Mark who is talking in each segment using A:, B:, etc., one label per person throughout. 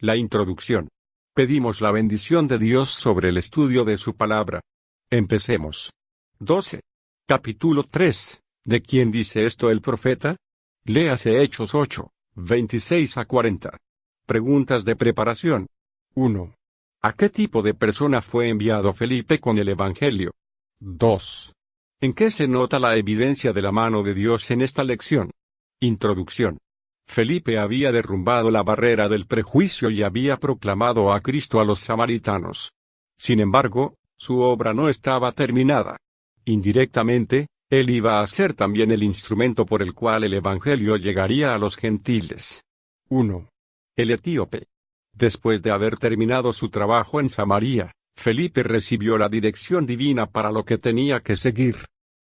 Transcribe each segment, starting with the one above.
A: La introducción. Pedimos la bendición de Dios sobre el estudio de su palabra. Empecemos. 12. Capítulo 3. ¿De quién dice esto el profeta? Léase Hechos 8, 26 a 40. Preguntas de preparación. 1. ¿A qué tipo de persona fue enviado Felipe con el Evangelio? 2. ¿En qué se nota la evidencia de la mano de Dios en esta lección? Introducción. Felipe había derrumbado la barrera del prejuicio y había proclamado a Cristo a los samaritanos. Sin embargo, su obra no estaba terminada. Indirectamente, él iba a ser también el instrumento por el cual el Evangelio llegaría a los gentiles. 1. El etíope. Después de haber terminado su trabajo en Samaria, Felipe recibió la dirección divina para lo que tenía que seguir.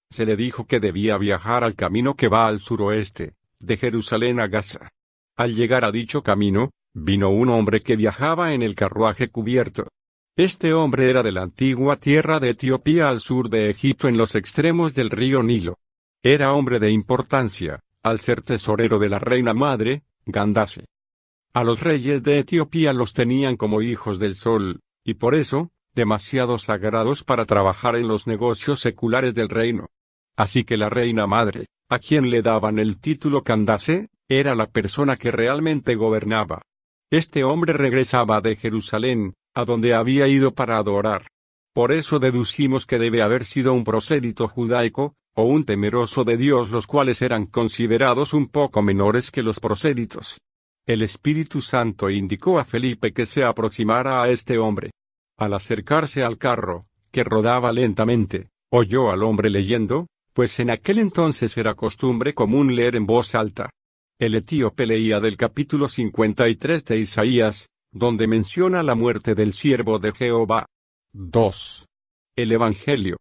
A: Se le dijo que debía viajar al camino que va al suroeste, de Jerusalén a Gaza. Al llegar a dicho camino, vino un hombre que viajaba en el carruaje cubierto. Este hombre era de la antigua tierra de Etiopía al sur de Egipto en los extremos del río Nilo. Era hombre de importancia, al ser tesorero de la reina madre, Candace. A los reyes de Etiopía los tenían como hijos del sol, y por eso, demasiado sagrados para trabajar en los negocios seculares del reino. Así que la reina madre, a quien le daban el título Candace, era la persona que realmente gobernaba. Este hombre regresaba de Jerusalén, a donde había ido para adorar. Por eso deducimos que debe haber sido un prosélito judaico, o un temeroso de Dios, los cuales eran considerados un poco menores que los prosélitos. El Espíritu Santo indicó a Felipe que se aproximara a este hombre. Al acercarse al carro, que rodaba lentamente, oyó al hombre leyendo, pues en aquel entonces era costumbre común leer en voz alta. El etíope leía del capítulo 53 de Isaías, donde menciona la muerte del siervo de Jehová. 2. El Evangelio.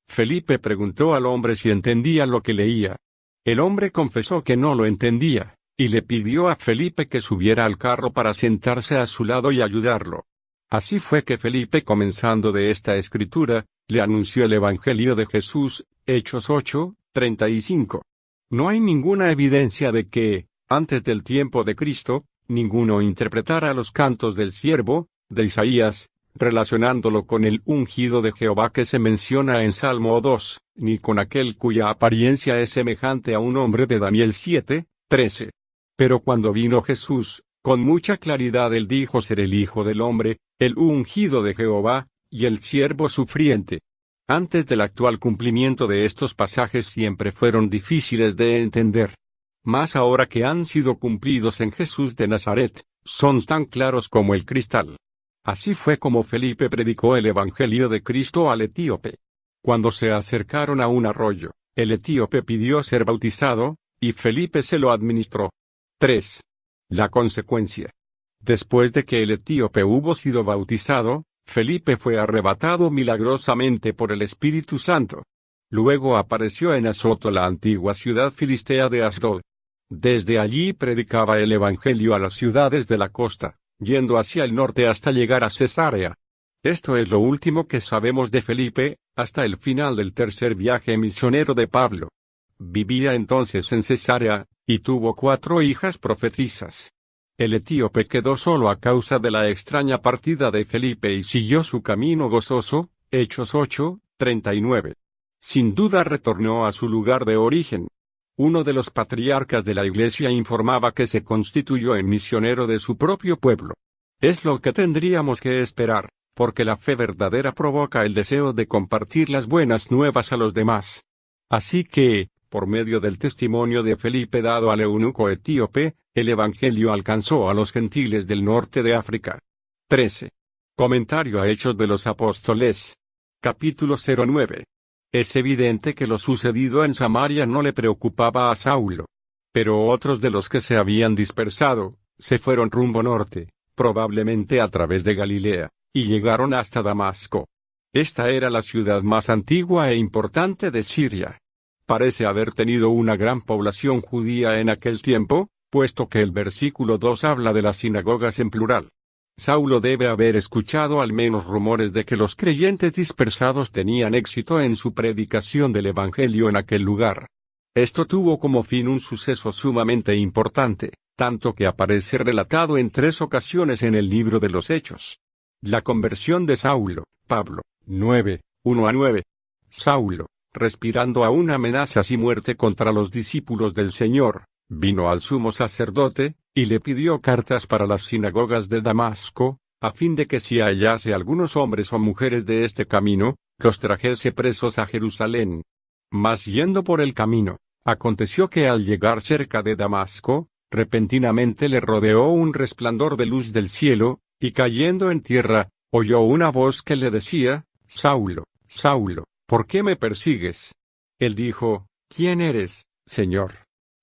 A: Felipe preguntó al hombre si entendía lo que leía. El hombre confesó que no lo entendía, y le pidió a Felipe que subiera al carro para sentarse a su lado y ayudarlo. Así fue que Felipe, comenzando de esta escritura, le anunció el Evangelio de Jesús, Hechos 8, 35. No hay ninguna evidencia de que, antes del tiempo de Cristo, ninguno interpretara los cantos del siervo, de Isaías, relacionándolo con el ungido de Jehová que se menciona en Salmo 2, ni con aquel cuya apariencia es semejante a un hombre de Daniel 7, 13. Pero cuando vino Jesús, con mucha claridad él dijo ser el Hijo del Hombre, el ungido de Jehová, y el siervo sufriente. Antes del actual cumplimiento de estos pasajes siempre fueron difíciles de entender. Mas ahora que han sido cumplidos en Jesús de Nazaret, son tan claros como el cristal. Así fue como Felipe predicó el Evangelio de Cristo al etíope. Cuando se acercaron a un arroyo, el etíope pidió ser bautizado, y Felipe se lo administró. 3. La consecuencia. Después de que el etíope hubo sido bautizado, Felipe fue arrebatado milagrosamente por el Espíritu Santo. Luego apareció en Azoto, la antigua ciudad filistea de Asdod. Desde allí predicaba el Evangelio a las ciudades de la costa, yendo hacia el norte hasta llegar a Cesarea. Esto es lo último que sabemos de Felipe, hasta el final del tercer viaje misionero de Pablo. Vivía entonces en Cesarea, y tuvo 4 hijas profetisas. El etíope quedó solo a causa de la extraña partida de Felipe y siguió su camino gozoso, Hechos 8, 39. Sin duda retornó a su lugar de origen. Uno de los patriarcas de la iglesia informaba que se constituyó en misionero de su propio pueblo. Es lo que tendríamos que esperar, porque la fe verdadera provoca el deseo de compartir las buenas nuevas a los demás. Así que, por medio del testimonio de Felipe dado al eunuco etíope, el Evangelio alcanzó a los gentiles del norte de África. 13. Comentario a Hechos de los Apóstoles. Capítulo 09. Es evidente que lo sucedido en Samaria no le preocupaba a Saulo. Pero otros de los que se habían dispersado, se fueron rumbo norte, probablemente a través de Galilea, y llegaron hasta Damasco. Esta era la ciudad más antigua e importante de Siria. Parece haber tenido una gran población judía en aquel tiempo, puesto que el versículo 2 habla de las sinagogas en plural. Saulo debe haber escuchado al menos rumores de que los creyentes dispersados tenían éxito en su predicación del Evangelio en aquel lugar. Esto tuvo como fin un suceso sumamente importante, tanto que aparece relatado en 3 ocasiones en el libro de los Hechos. La conversión de Saulo, Pablo, 9, 1-9. Saulo, respirando aún amenazas y muerte contra los discípulos del Señor, vino al sumo sacerdote, y le pidió cartas para las sinagogas de Damasco, a fin de que si hallase algunos hombres o mujeres de este camino, los trajese presos a Jerusalén. Mas yendo por el camino, aconteció que al llegar cerca de Damasco, repentinamente le rodeó un resplandor de luz del cielo, y cayendo en tierra, oyó una voz que le decía, Saulo, Saulo, ¿por qué me persigues? Él dijo, ¿quién eres, Señor?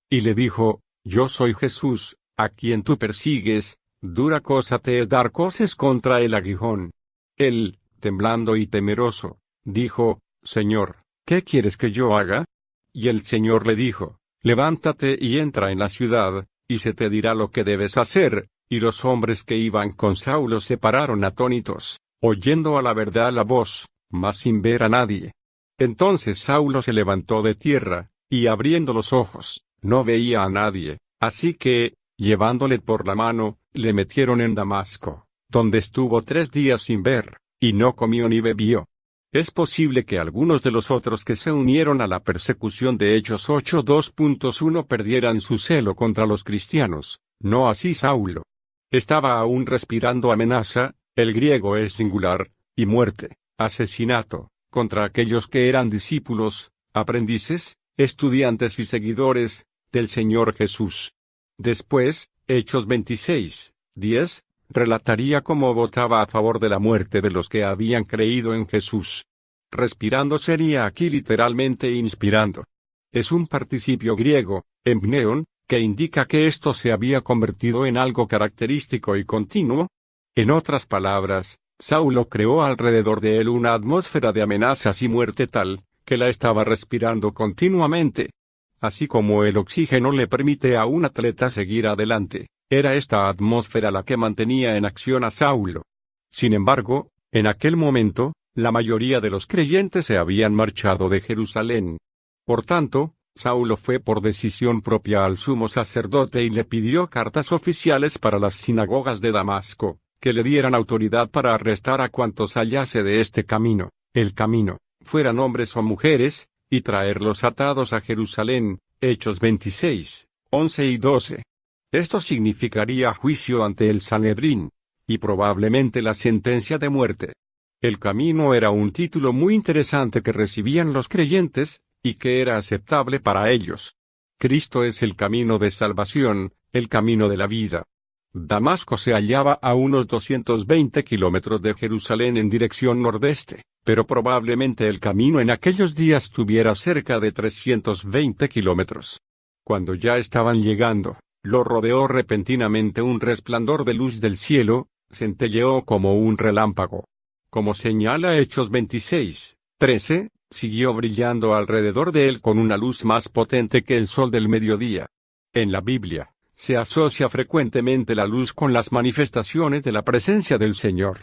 A: Y le dijo, yo soy Jesús, a quien tú persigues, dura cosa te es dar coces contra el aguijón. Él, temblando y temeroso, dijo, Señor, ¿qué quieres que yo haga? Y el Señor le dijo, levántate y entra en la ciudad, y se te dirá lo que debes hacer. Y los hombres que iban con Saulo se pararon atónitos, oyendo a la verdad la voz, mas sin ver a nadie. Entonces Saulo se levantó de tierra, y abriendo los ojos, no veía a nadie, así que, llevándole por la mano, le metieron en Damasco, donde estuvo 3 días sin ver, y no comió ni bebió. Es posible que algunos de los otros que se unieron a la persecución de Hechos 8:2.1 perdieran su celo contra los cristianos, no así Saulo. Estaba aún respirando amenaza, el griego es singular, y muerte, asesinato, contra aquellos que eran discípulos, aprendices, estudiantes y seguidores, del Señor Jesús. Después, Hechos 26:10, relataría cómo votaba a favor de la muerte de los que habían creído en Jesús. Respirando sería aquí literalmente inspirando. Es un participio griego, empneon, que indica que esto se había convertido en algo característico y continuo. En otras palabras, Saulo creó alrededor de él una atmósfera de amenazas y muerte tal, que la estaba respirando continuamente. Así como el oxígeno le permite a un atleta seguir adelante, era esta atmósfera la que mantenía en acción a Saulo. Sin embargo, en aquel momento, la mayoría de los creyentes se habían marchado de Jerusalén. Por tanto, Saulo fue por decisión propia al sumo sacerdote y le pidió cartas oficiales para las sinagogas de Damasco, que le dieran autoridad para arrestar a cuantos hallase de este camino, el camino, fueran hombres o mujeres, y traerlos atados a Jerusalén. Hechos 26:11 y 12. Esto significaría juicio ante el Sanedrín, y probablemente la sentencia de muerte. El camino era un título muy interesante que recibían los creyentes, y que era aceptable para ellos. Cristo es el camino de salvación, el camino de la vida. Damasco se hallaba a unos 220 kilómetros de Jerusalén en dirección nordeste, pero probablemente el camino en aquellos días tuviera cerca de 320 kilómetros. Cuando ya estaban llegando, lo rodeó repentinamente un resplandor de luz del cielo, centelleó como un relámpago. Como señala Hechos 26:13, siguió brillando alrededor de él con una luz más potente que el sol del mediodía. En la Biblia, se asocia frecuentemente la luz con las manifestaciones de la presencia del Señor.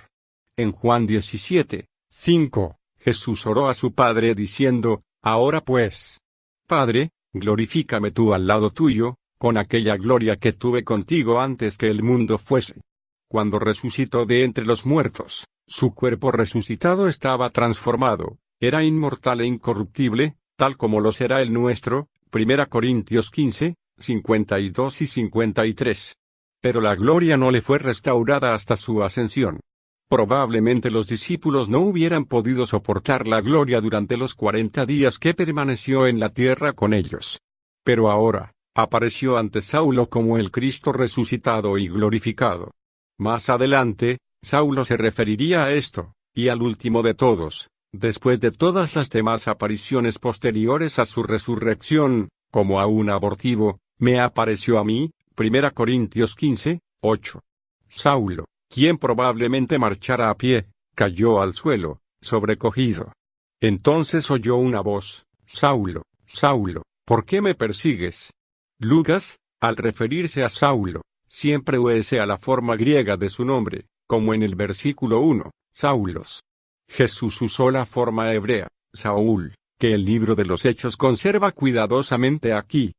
A: En Juan 17:5, Jesús oró a su Padre diciendo, ahora pues, Padre, glorifícame tú al lado tuyo, con aquella gloria que tuve contigo antes que el mundo fuese. Cuando resucitó de entre los muertos, su cuerpo resucitado estaba transformado, era inmortal e incorruptible, tal como lo será el nuestro. 1 Corintios 15:52 y 53. Pero la gloria no le fue restaurada hasta su ascensión. Probablemente los discípulos no hubieran podido soportar la gloria durante los 40 días que permaneció en la tierra con ellos. Pero ahora, apareció ante Saulo como el Cristo resucitado y glorificado. Más adelante, Saulo se referiría a esto, y al último de todos, después de todas las demás apariciones posteriores a su resurrección, como a un abortivo, me apareció a mí. 1 Corintios 15:8. Saulo, quien probablemente marchara a pie, cayó al suelo, sobrecogido. Entonces oyó una voz, Saulo, Saulo, ¿por qué me persigues? Lucas, al referirse a Saulo, siempre obedece a la forma griega de su nombre, como en el versículo 1, Saulos. Jesús usó la forma hebrea, Saúl, que el libro de los Hechos conserva cuidadosamente aquí.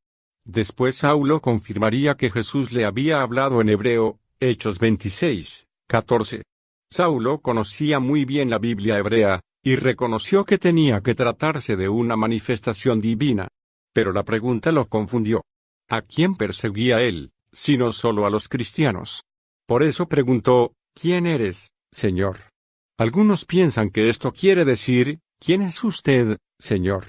A: Después Saulo confirmaría que Jesús le había hablado en hebreo, Hechos 26, 14. Saulo conocía muy bien la Biblia hebrea, y reconoció que tenía que tratarse de una manifestación divina. Pero la pregunta lo confundió. ¿A quién perseguía él, sino solo a los cristianos? Por eso preguntó, ¿quién eres, Señor? Algunos piensan que esto quiere decir, ¿quién es usted, Señor?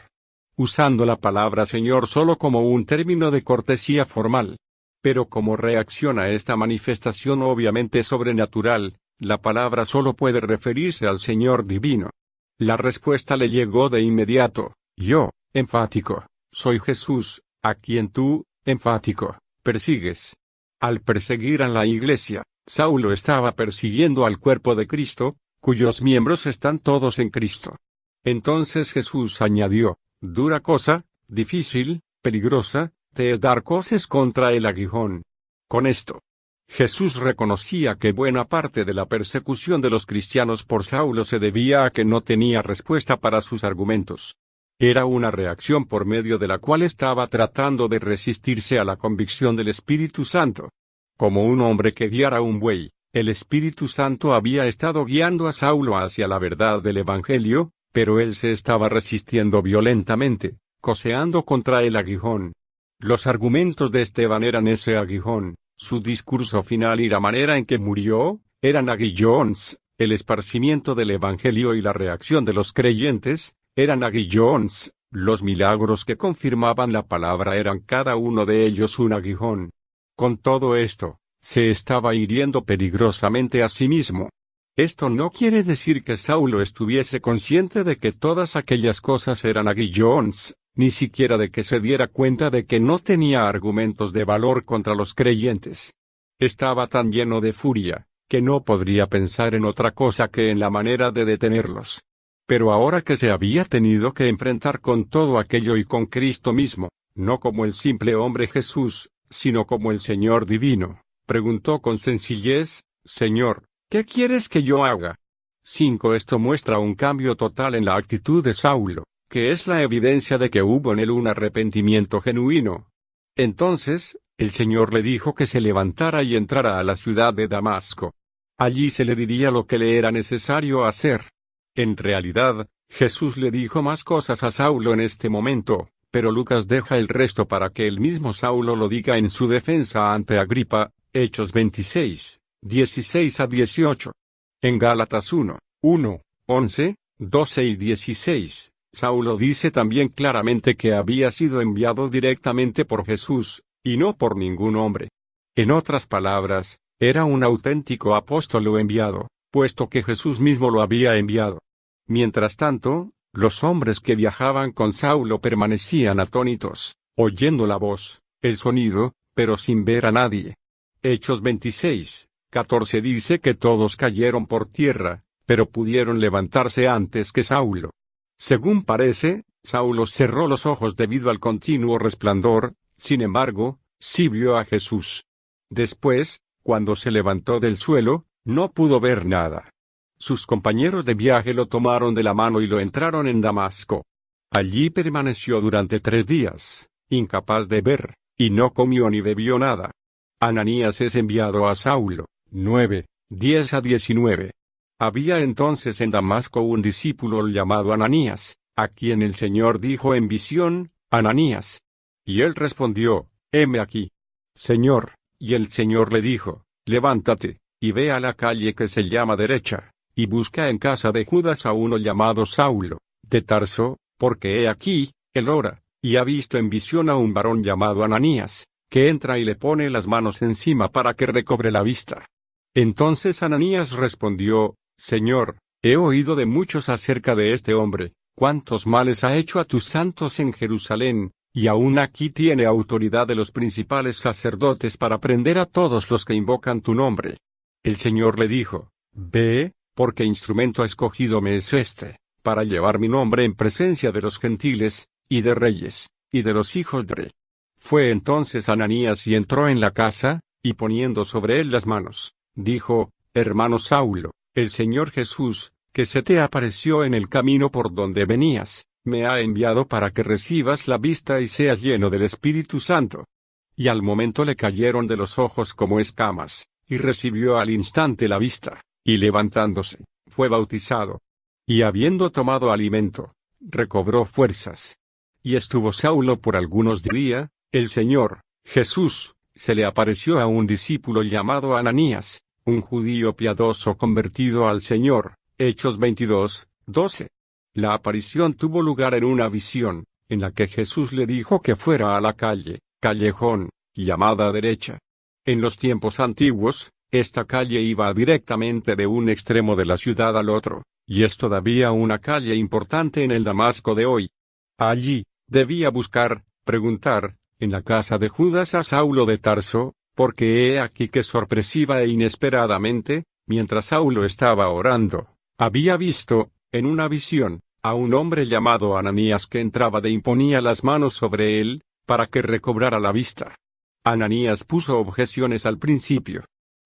A: Usando la palabra Señor solo como un término de cortesía formal. Pero como reacción a esta manifestación obviamente sobrenatural, la palabra solo puede referirse al Señor divino. La respuesta le llegó de inmediato, yo, enfático, soy Jesús, a quien tú, enfático, persigues. Al perseguir a la iglesia, Saulo estaba persiguiendo al cuerpo de Cristo, cuyos miembros están todos en Cristo. Entonces Jesús añadió, dura cosa, difícil, peligrosa, te es dar coces contra el aguijón. Con esto, Jesús reconocía que buena parte de la persecución de los cristianos por Saulo se debía a que no tenía respuesta para sus argumentos. Era una reacción por medio de la cual estaba tratando de resistirse a la convicción del Espíritu Santo. Como un hombre que guiara un buey, el Espíritu Santo había estado guiando a Saulo hacia la verdad del Evangelio, pero él se estaba resistiendo violentamente, coceando contra el aguijón. Los argumentos de Esteban eran ese aguijón, su discurso final y la manera en que murió, eran aguillones, el esparcimiento del Evangelio y la reacción de los creyentes, eran aguillones, los milagros que confirmaban la palabra eran cada uno de ellos un aguijón. Con todo esto, se estaba hiriendo peligrosamente a sí mismo. Esto no quiere decir que Saulo estuviese consciente de que todas aquellas cosas eran aguillones, ni siquiera de que se diera cuenta de que no tenía argumentos de valor contra los creyentes. Estaba tan lleno de furia, que no podría pensar en otra cosa que en la manera de detenerlos. Pero ahora que se había tenido que enfrentar con todo aquello y con Cristo mismo, no como el simple hombre Jesús, sino como el Señor divino, preguntó con sencillez, Señor, ¿qué quieres que yo haga? 5. Esto muestra un cambio total en la actitud de Saulo, que es la evidencia de que hubo en él un arrepentimiento genuino. Entonces, el Señor le dijo que se levantara y entrara a la ciudad de Damasco. Allí se le diría lo que le era necesario hacer. En realidad, Jesús le dijo más cosas a Saulo en este momento, pero Lucas deja el resto para que el mismo Saulo lo diga en su defensa ante Agripa, Hechos 26, 16 a 18. En Gálatas 1, 11, 12 y 16, Saulo dice también claramente que había sido enviado directamente por Jesús, y no por ningún hombre. En otras palabras, era un auténtico apóstolo enviado, puesto que Jesús mismo lo había enviado. Mientras tanto, los hombres que viajaban con Saulo permanecían atónitos, oyendo la voz, el sonido, pero sin ver a nadie. Hechos 26, 14 dice que todos cayeron por tierra, pero pudieron levantarse antes que Saulo. Según parece, Saulo cerró los ojos debido al continuo resplandor, sin embargo, sí vio a Jesús. Después, cuando se levantó del suelo, no pudo ver nada. Sus compañeros de viaje lo tomaron de la mano y lo entraron en Damasco. Allí permaneció durante 3 días, incapaz de ver, y no comió ni bebió nada. Ananías es enviado a Saulo. 9, 10 a 19. Había entonces en Damasco un discípulo llamado Ananías, a quien el Señor dijo en visión, Ananías. Y él respondió, heme aquí. Señor, y el Señor le dijo, levántate, y ve a la calle que se llama derecha, y busca en casa de Judas a uno llamado Saulo, de Tarso, porque he aquí, él ora, y ha visto en visión a un varón llamado Ananías, que entra y le pone las manos encima para que recobre la vista. Entonces Ananías respondió, Señor, he oído de muchos acerca de este hombre, cuántos males ha hecho a tus santos en Jerusalén, y aún aquí tiene autoridad de los principales sacerdotes para prender a todos los que invocan tu nombre. El Señor le dijo, ve, porque instrumento escogido me es este, para llevar mi nombre en presencia de los gentiles, y de reyes, y de los hijos de rey. Fue entonces Ananías y entró en la casa, y poniendo sobre él las manos, dijo, hermano Saulo, el Señor Jesús, que se te apareció en el camino por donde venías, me ha enviado para que recibas la vista y seas lleno del Espíritu Santo. Y al momento le cayeron de los ojos como escamas, y recibió al instante la vista, y levantándose, fue bautizado. Y habiendo tomado alimento, recobró fuerzas. Y estuvo Saulo por algunos días. El Señor, Jesús, se le apareció a un discípulo llamado Ananías, un judío piadoso convertido al Señor. Hechos 22:12. La aparición tuvo lugar en una visión, en la que Jesús le dijo que fuera a la callejón, llamada derecha. En los tiempos antiguos, esta calle iba directamente de un extremo de la ciudad al otro, y es todavía una calle importante en el Damasco de hoy. Allí, debía preguntar, en la casa de Judas a Saulo de Tarso, porque he aquí que sorpresiva e inesperadamente, mientras Saulo estaba orando, había visto, en una visión, a un hombre llamado Ananías que entraba e imponía las manos sobre él, para que recobrara la vista. Ananías puso objeciones al principio.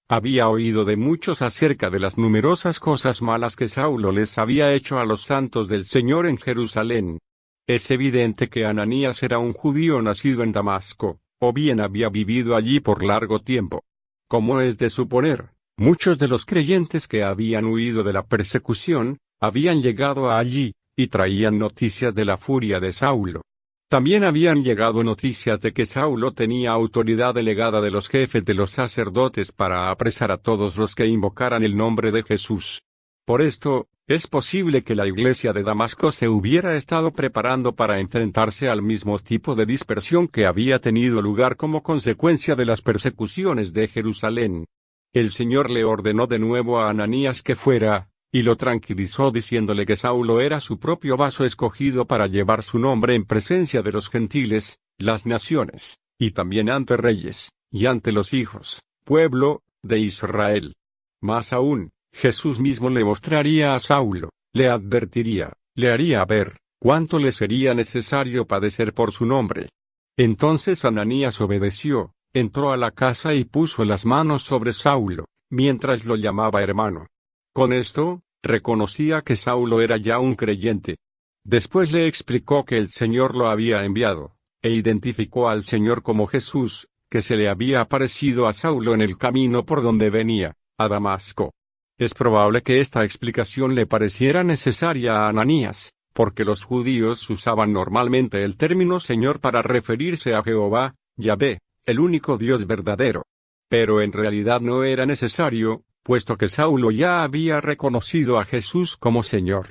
A: Había oído de muchos acerca de las numerosas cosas malas que Saulo les había hecho a los santos del Señor en Jerusalén. Es evidente que Ananías era un judío nacido en Damasco, o bien había vivido allí por largo tiempo. Como es de suponer, muchos de los creyentes que habían huido de la persecución, habían llegado allí, y traían noticias de la furia de Saulo. También habían llegado noticias de que Saulo tenía autoridad delegada de los jefes de los sacerdotes para apresar a todos los que invocaran el nombre de Jesús. Por esto, es posible que la iglesia de Damasco se hubiera estado preparando para enfrentarse al mismo tipo de dispersión que había tenido lugar como consecuencia de las persecuciones de Jerusalén. El Señor le ordenó de nuevo a Ananías que fuera, y lo tranquilizó diciéndole que Saulo era su propio vaso escogido para llevar su nombre en presencia de los gentiles, las naciones, y también ante reyes, y ante los hijos, pueblo, de Israel. Más aún, Jesús mismo le mostraría a Saulo, le advertiría, le haría ver, cuánto le sería necesario padecer por su nombre. Entonces Ananías obedeció, entró a la casa y puso las manos sobre Saulo, mientras lo llamaba hermano. Con esto, reconocía que Saulo era ya un creyente. Después le explicó que el Señor lo había enviado, e identificó al Señor como Jesús, que se le había aparecido a Saulo en el camino por donde venía, a Damasco. Es probable que esta explicación le pareciera necesaria a Ananías, porque los judíos usaban normalmente el término Señor para referirse a Jehová, Yahvé, el único Dios verdadero. Pero en realidad no era necesario, puesto que Saulo ya había reconocido a Jesús como Señor.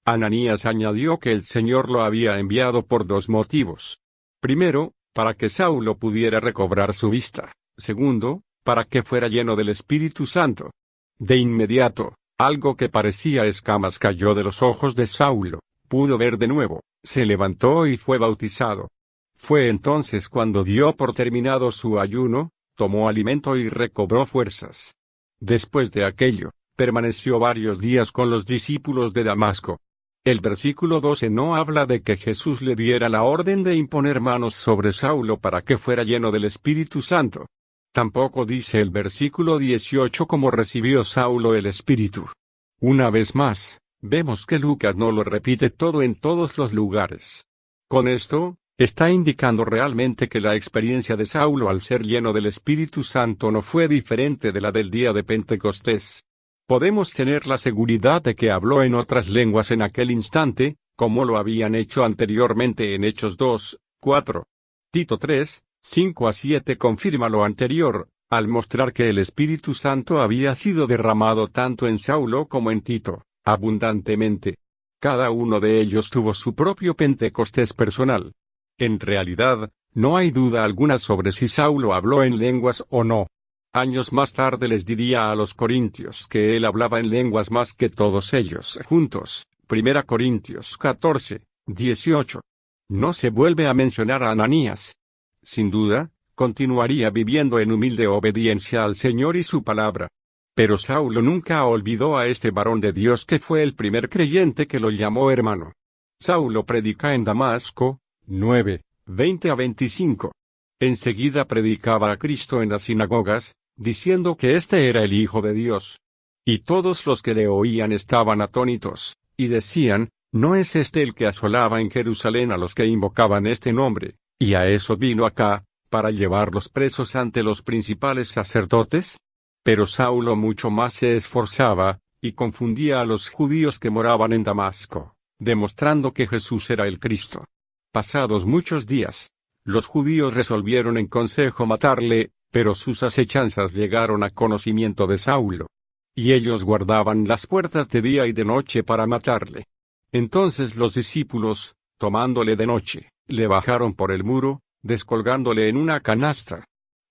A: Ananías añadió que el Señor lo había enviado por dos motivos. Primero, para que Saulo pudiera recobrar su vista. Segundo, para que fuera lleno del Espíritu Santo. De inmediato, algo que parecía escamas cayó de los ojos de Saulo, pudo ver de nuevo, se levantó y fue bautizado. Fue entonces cuando dio por terminado su ayuno, tomó alimento y recobró fuerzas. Después de aquello, permaneció varios días con los discípulos de Damasco. El versículo 12 no habla de que Jesús le diera la orden de imponer manos sobre Saulo para que fuera lleno del Espíritu Santo. Tampoco dice el versículo 18 cómo recibió Saulo el Espíritu. Una vez más, vemos que Lucas no lo repite todo en todos los lugares. Con esto, está indicando realmente que la experiencia de Saulo al ser lleno del Espíritu Santo no fue diferente de la del día de Pentecostés. Podemos tener la seguridad de que habló en otras lenguas en aquel instante, como lo habían hecho anteriormente en Hechos 2:4. Tito 3:5-7 confirma lo anterior, al mostrar que el Espíritu Santo había sido derramado tanto en Saulo como en Tito, abundantemente. Cada uno de ellos tuvo su propio Pentecostés personal. En realidad, no hay duda alguna sobre si Saulo habló en lenguas o no. Años más tarde les diría a los corintios que él hablaba en lenguas más que todos ellos juntos. 1 Corintios 14:18. No se vuelve a mencionar a Ananías. Sin duda, continuaría viviendo en humilde obediencia al Señor y su palabra. Pero Saulo nunca olvidó a este varón de Dios que fue el primer creyente que lo llamó hermano. Saulo predica en Damasco, 9:20-25. Enseguida predicaba a Cristo en las sinagogas, diciendo que éste era el Hijo de Dios. Y todos los que le oían estaban atónitos, y decían, ¿No es este el que asolaba en Jerusalén a los que invocaban este nombre, y a eso vino acá, para llevarlos presos ante los principales sacerdotes? Pero Saulo mucho más se esforzaba, y confundía a los judíos que moraban en Damasco, demostrando que Jesús era el Cristo. Pasados muchos días, los judíos resolvieron en consejo matarle, pero sus acechanzas llegaron a conocimiento de Saulo. Y ellos guardaban las puertas de día y de noche para matarle. Entonces los discípulos, tomándole de noche, le bajaron por el muro, descolgándole en una canasta.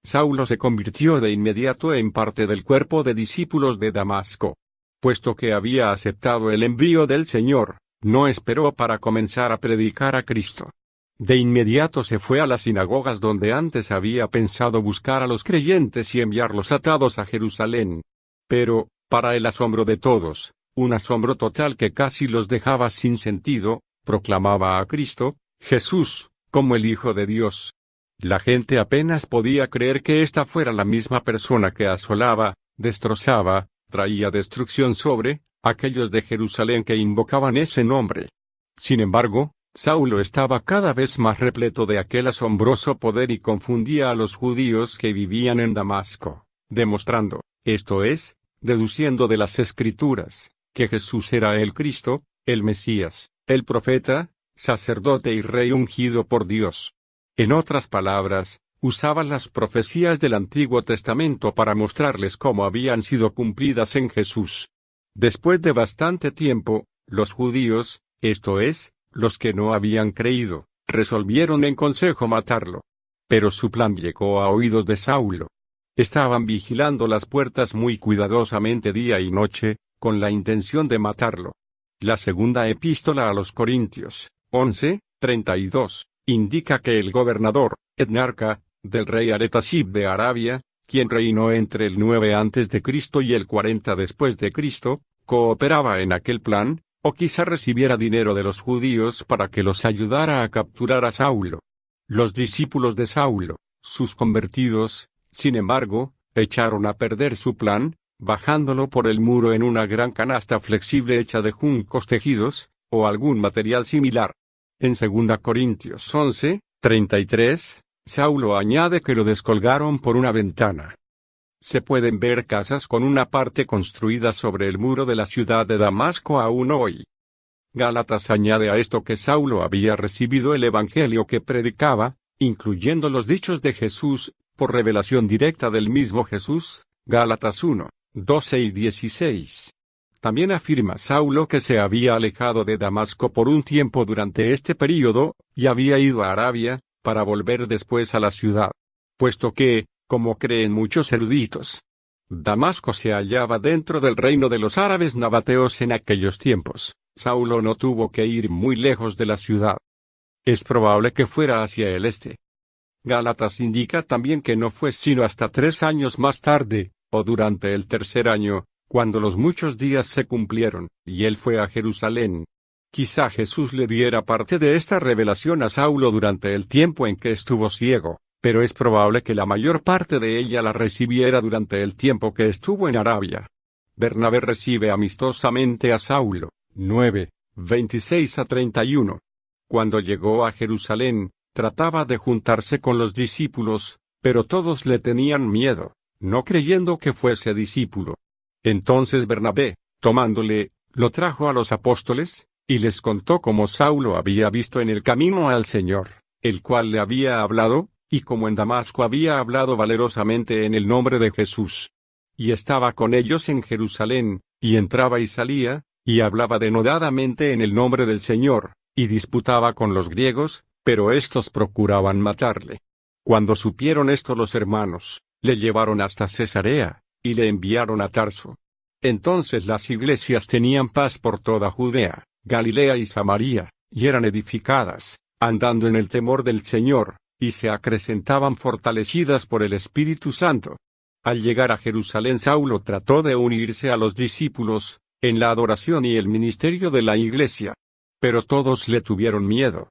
A: Saulo se convirtió de inmediato en parte del cuerpo de discípulos de Damasco. Puesto que había aceptado el envío del Señor, no esperó para comenzar a predicar a Cristo. De inmediato se fue a las sinagogas donde antes había pensado buscar a los creyentes y enviarlos atados a Jerusalén. Pero, para el asombro de todos, un asombro total que casi los dejaba sin sentido, proclamaba a Cristo, Jesús, como el Hijo de Dios. La gente apenas podía creer que esta fuera la misma persona que asolaba, destrozaba, traía destrucción sobre aquellos de Jerusalén que invocaban ese nombre. Sin embargo, Saulo estaba cada vez más repleto de aquel asombroso poder y confundía a los judíos que vivían en Damasco, demostrando, esto es, deduciendo de las Escrituras, que Jesús era el Cristo, el Mesías, el profeta, sacerdote y rey ungido por Dios. En otras palabras, usaba las profecías del Antiguo Testamento para mostrarles cómo habían sido cumplidas en Jesús. Después de bastante tiempo, los judíos, esto es, los que no habían creído, resolvieron en consejo matarlo. Pero su plan llegó a oídos de Saulo. Estaban vigilando las puertas muy cuidadosamente día y noche, con la intención de matarlo. La segunda epístola a los Corintios, 11:32, indica que el gobernador, etnarca, del rey Aretasib de Arabia, quien reinó entre el 9 a.C. y el 40 después de Cristo, cooperaba en aquel plan, o quizá recibiera dinero de los judíos para que los ayudara a capturar a Saulo. Los discípulos de Saulo, sus convertidos, sin embargo, echaron a perder su plan, bajándolo por el muro en una gran canasta flexible hecha de juncos tejidos, o algún material similar. En 2 Corintios 11:33, Saulo añade que lo descolgaron por una ventana. Se pueden ver casas con una parte construida sobre el muro de la ciudad de Damasco aún hoy. Gálatas añade a esto que Saulo había recibido el evangelio que predicaba, incluyendo los dichos de Jesús, por revelación directa del mismo Jesús, Gálatas 1:12 y 16. También afirma Saulo que se había alejado de Damasco por un tiempo durante este período, y había ido a Arabia, para volver después a la ciudad. Puesto que, como creen muchos eruditos, Damasco se hallaba dentro del reino de los árabes nabateos en aquellos tiempos, Saulo no tuvo que ir muy lejos de la ciudad. Es probable que fuera hacia el este. Gálatas indica también que no fue sino hasta 3 años más tarde, o durante el tercer año, cuando los muchos días se cumplieron, y él fue a Jerusalén. Quizá Jesús le diera parte de esta revelación a Saulo durante el tiempo en que estuvo ciego, pero es probable que la mayor parte de ella la recibiera durante el tiempo que estuvo en Arabia. Bernabé recibe amistosamente a Saulo, 9:26 a 31. Cuando llegó a Jerusalén, trataba de juntarse con los discípulos, pero todos le tenían miedo, no creyendo que fuese discípulo. Entonces Bernabé, tomándole, lo trajo a los apóstoles, y les contó cómo Saulo había visto en el camino al Señor, el cual le había hablado, y como en Damasco había hablado valerosamente en el nombre de Jesús. Y estaba con ellos en Jerusalén, y entraba y salía, y hablaba denodadamente en el nombre del Señor, y disputaba con los griegos, pero éstos procuraban matarle. Cuando supieron esto los hermanos, le llevaron hasta Cesarea, y le enviaron a Tarso. Entonces las iglesias tenían paz por toda Judea, Galilea y Samaria, y eran edificadas, andando en el temor del Señor, y se acrecentaban fortalecidas por el Espíritu Santo. Al llegar a Jerusalén Saulo trató de unirse a los discípulos, en la adoración y el ministerio de la iglesia. Pero todos le tuvieron miedo.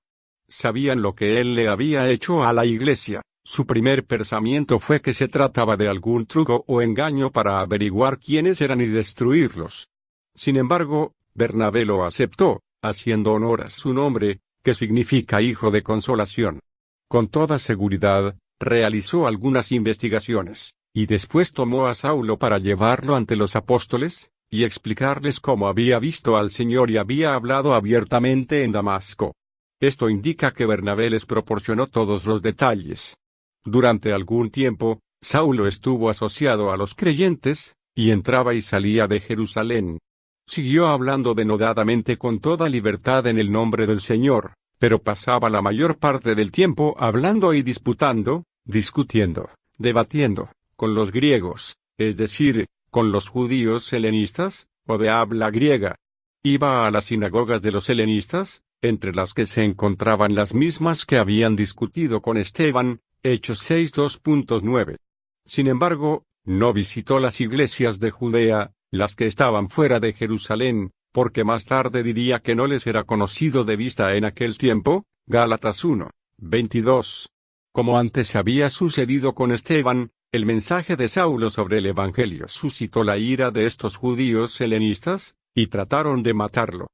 A: Sabían lo que él le había hecho a la iglesia. Su primer pensamiento fue que se trataba de algún truco o engaño para averiguar quiénes eran y destruirlos. Sin embargo, Bernabé lo aceptó, haciendo honor a su nombre, que significa hijo de consolación. Con toda seguridad, realizó algunas investigaciones, y después tomó a Saulo para llevarlo ante los apóstoles, y explicarles cómo había visto al Señor y había hablado abiertamente en Damasco. Esto indica que Bernabé les proporcionó todos los detalles. Durante algún tiempo, Saulo estuvo asociado a los creyentes, y entraba y salía de Jerusalén. Siguió hablando denodadamente con toda libertad en el nombre del Señor, pero pasaba la mayor parte del tiempo hablando y disputando, discutiendo, debatiendo, con los griegos, es decir, con los judíos helenistas, o de habla griega. Iba a las sinagogas de los helenistas, entre las que se encontraban las mismas que habían discutido con Esteban, Hechos 6:2.9. Sin embargo, no visitó las iglesias de Judea, las que estaban fuera de Jerusalén, porque más tarde diría que no les era conocido de vista en aquel tiempo, Gálatas 1:22. Como antes había sucedido con Esteban, el mensaje de Saulo sobre el Evangelio suscitó la ira de estos judíos helenistas, y trataron de matarlo.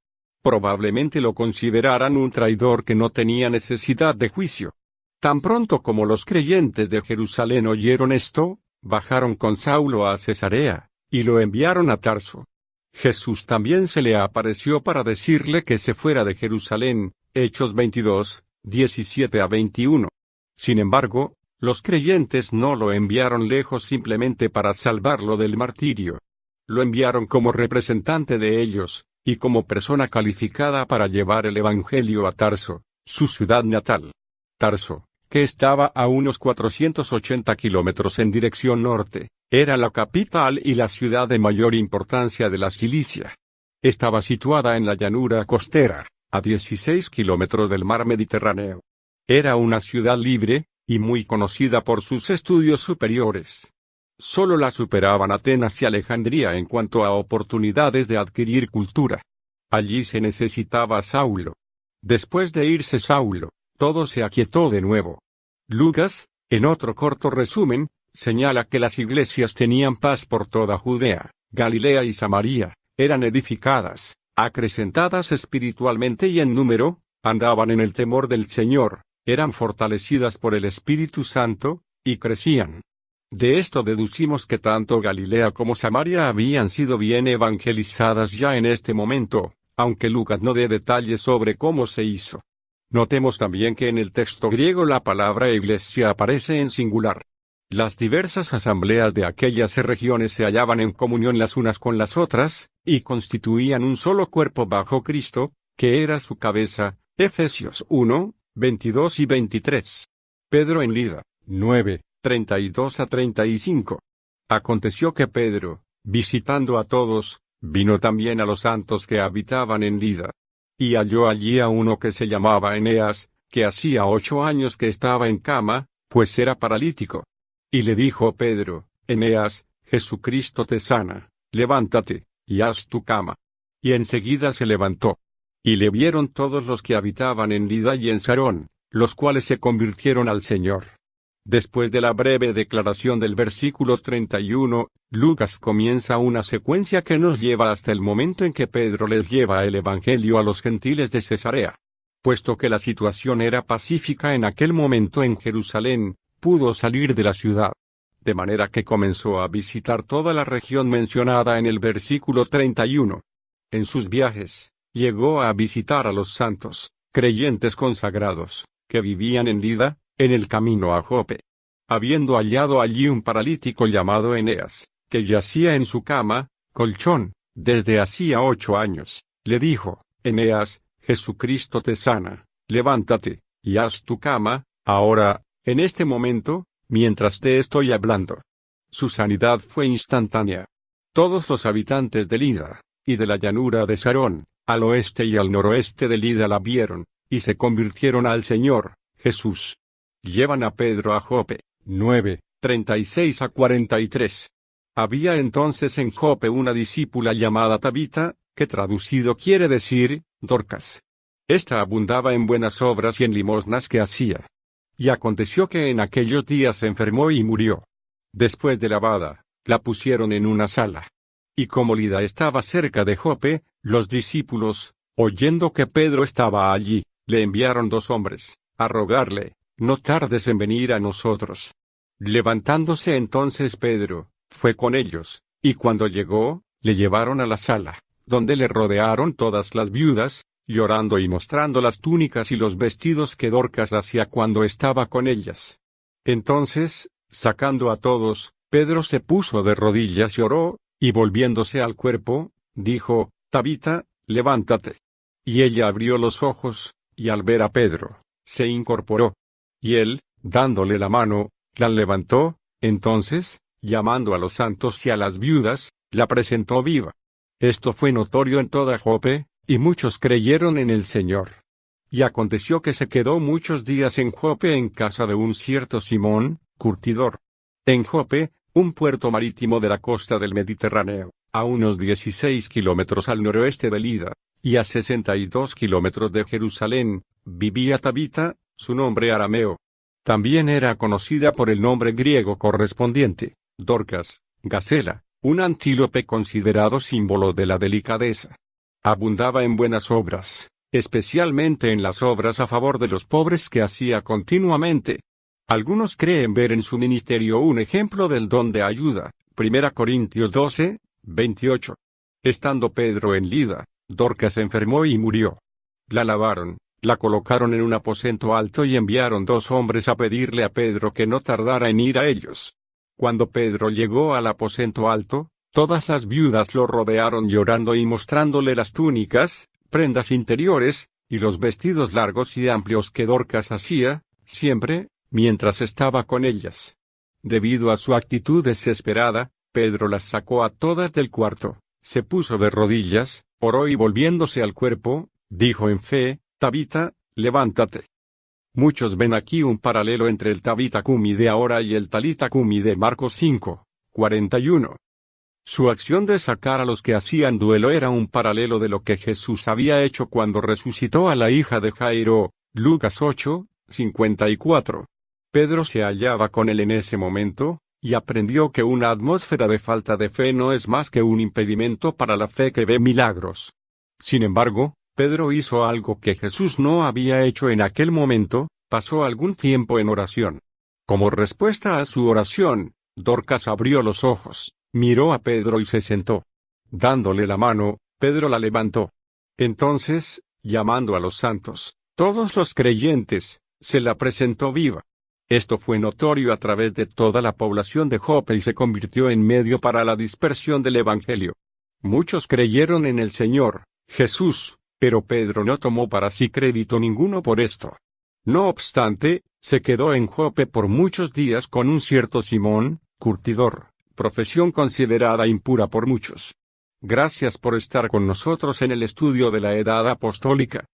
A: Probablemente lo consideraran un traidor que no tenía necesidad de juicio. Tan pronto como los creyentes de Jerusalén oyeron esto, bajaron con Saulo a Cesarea, y lo enviaron a Tarso. Jesús también se le apareció para decirle que se fuera de Jerusalén, Hechos 22:17-21. Sin embargo, los creyentes no lo enviaron lejos simplemente para salvarlo del martirio. Lo enviaron como representante de ellos, y como persona calificada para llevar el Evangelio a Tarso, su ciudad natal. Tarso, que estaba a unos 480 kilómetros en dirección norte, era la capital y la ciudad de mayor importancia de la Cilicia. Estaba situada en la llanura costera, a 16 kilómetros del mar Mediterráneo. Era una ciudad libre, y muy conocida por sus estudios superiores. Solo la superaban Atenas y Alejandría en cuanto a oportunidades de adquirir cultura. Allí se necesitaba a Saulo. Después de irse Saulo, todo se aquietó de nuevo. Lucas, en otro corto resumen, señala que las iglesias tenían paz por toda Judea, Galilea y Samaria, eran edificadas, acrecentadas espiritualmente y en número, andaban en el temor del Señor, eran fortalecidas por el Espíritu Santo, y crecían. De esto deducimos que tanto Galilea como Samaria habían sido bien evangelizadas ya en este momento, aunque Lucas no dé detalles sobre cómo se hizo. Notemos también que en el texto griego la palabra iglesia aparece en singular. Las diversas asambleas de aquellas regiones se hallaban en comunión las unas con las otras, y constituían un solo cuerpo bajo Cristo, que era su cabeza, Efesios 1:22 y 23. Pedro en Lida, 9:32-35. Aconteció que Pedro, visitando a todos, vino también a los santos que habitaban en Lida. Y halló allí a uno que se llamaba Eneas, que hacía 8 años que estaba en cama, pues era paralítico. Y le dijo Pedro: Eneas, Jesucristo te sana, levántate, y haz tu cama. Y enseguida se levantó. Y le vieron todos los que habitaban en Lida y en Sarón, los cuales se convirtieron al Señor. Después de la breve declaración del versículo 31, Lucas comienza una secuencia que nos lleva hasta el momento en que Pedro les lleva el Evangelio a los gentiles de Cesarea. Puesto que la situación era pacífica en aquel momento en Jerusalén, pudo salir de la ciudad. De manera que comenzó a visitar toda la región mencionada en el versículo 31. En sus viajes, llegó a visitar a los santos, creyentes consagrados, que vivían en Lida, en el camino a Jope. Habiendo hallado allí un paralítico llamado Eneas, que yacía en su cama, colchón, desde hacía 8 años, le dijo: Eneas, Jesucristo te sana, levántate, y haz tu cama, ahora, en este momento, mientras te estoy hablando. Su sanidad fue instantánea. Todos los habitantes de Lida, y de la llanura de Sarón, al oeste y al noroeste de Lida la vieron, y se convirtieron al Señor, Jesús. Llevan a Pedro a Jope, 9:36-43. Había entonces en Jope una discípula llamada Tabita, que traducido quiere decir, Dorcas. Esta abundaba en buenas obras y en limosnas que hacía. Y aconteció que en aquellos días se enfermó y murió. Después de lavada, la pusieron en una sala. Y como Lida estaba cerca de Jope, los discípulos, Oyendo que Pedro estaba allí, le enviaron 2 hombres, a rogarle, no tardes en venir a nosotros. Levantándose entonces Pedro, fue con ellos, y cuando llegó, le llevaron a la sala, donde le rodearon todas las viudas, llorando y mostrando las túnicas y los vestidos que Dorcas hacía cuando estaba con ellas. Entonces, sacando a todos, Pedro se puso de rodillas y oró, y volviéndose al cuerpo, dijo, Tabita, levántate. Y ella abrió los ojos, y al ver a Pedro, se incorporó. Y él, dándole la mano, la levantó, entonces, llamando a los santos y a las viudas, la presentó viva. Esto fue notorio en toda Jope, y muchos creyeron en el Señor. Y aconteció que se quedó muchos días en Jope en casa de un cierto Simón, curtidor. En Jope, un puerto marítimo de la costa del Mediterráneo, a unos 16 kilómetros al noroeste de Lida, y a 62 kilómetros de Jerusalén, vivía Tabita, su nombre arameo. También era conocida por el nombre griego correspondiente, Dorcas, Gacela, un antílope considerado símbolo de la delicadeza. Abundaba en buenas obras, especialmente en las obras a favor de los pobres que hacía continuamente. Algunos creen ver en su ministerio un ejemplo del don de ayuda. 1 Corintios 12, 28. Estando Pedro en Lida, Dorcas enfermó y murió. La lavaron, la colocaron en un aposento alto y enviaron 2 hombres a pedirle a Pedro que no tardara en ir a ellos. Cuando Pedro llegó al aposento alto, todas las viudas lo rodearon llorando y mostrándole las túnicas, prendas interiores, y los vestidos largos y amplios que Dorcas hacía, siempre, mientras estaba con ellas. Debido a su actitud desesperada, Pedro las sacó a todas del cuarto, se puso de rodillas, oró y volviéndose al cuerpo, dijo en fe, Tabita, levántate. Muchos ven aquí un paralelo entre el Tabita Cumi de ahora y el Talita Cumi de Marcos 5, 41. Su acción de sacar a los que hacían duelo era un paralelo de lo que Jesús había hecho cuando resucitó a la hija de Jairo, Lucas 8, 54. Pedro se hallaba con él en ese momento, y aprendió que una atmósfera de falta de fe no es más que un impedimento para la fe que ve milagros. Sin embargo, Pedro hizo algo que Jesús no había hecho en aquel momento, pasó algún tiempo en oración. Como respuesta a su oración, Dorcas abrió los ojos, miró a Pedro y se sentó. Dándole la mano, Pedro la levantó. Entonces, llamando a los santos, todos los creyentes, se la presentó viva. Esto fue notorio a través de toda la población de Jope y se convirtió en medio para la dispersión del Evangelio. Muchos creyeron en el Señor Jesús, pero Pedro no tomó para sí crédito ninguno por esto. No obstante, se quedó en Jope por muchos días con un cierto Simón, curtidor, profesión considerada impura por muchos. Gracias por estar con nosotros en el estudio de la Edad Apostólica.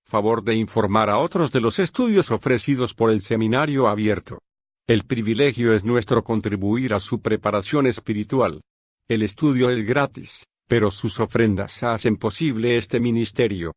A: Favor de informar a otros de los estudios ofrecidos por el Seminario Abierto. El privilegio es nuestro contribuir a su preparación espiritual. El estudio es gratis, pero sus ofrendas hacen posible este ministerio.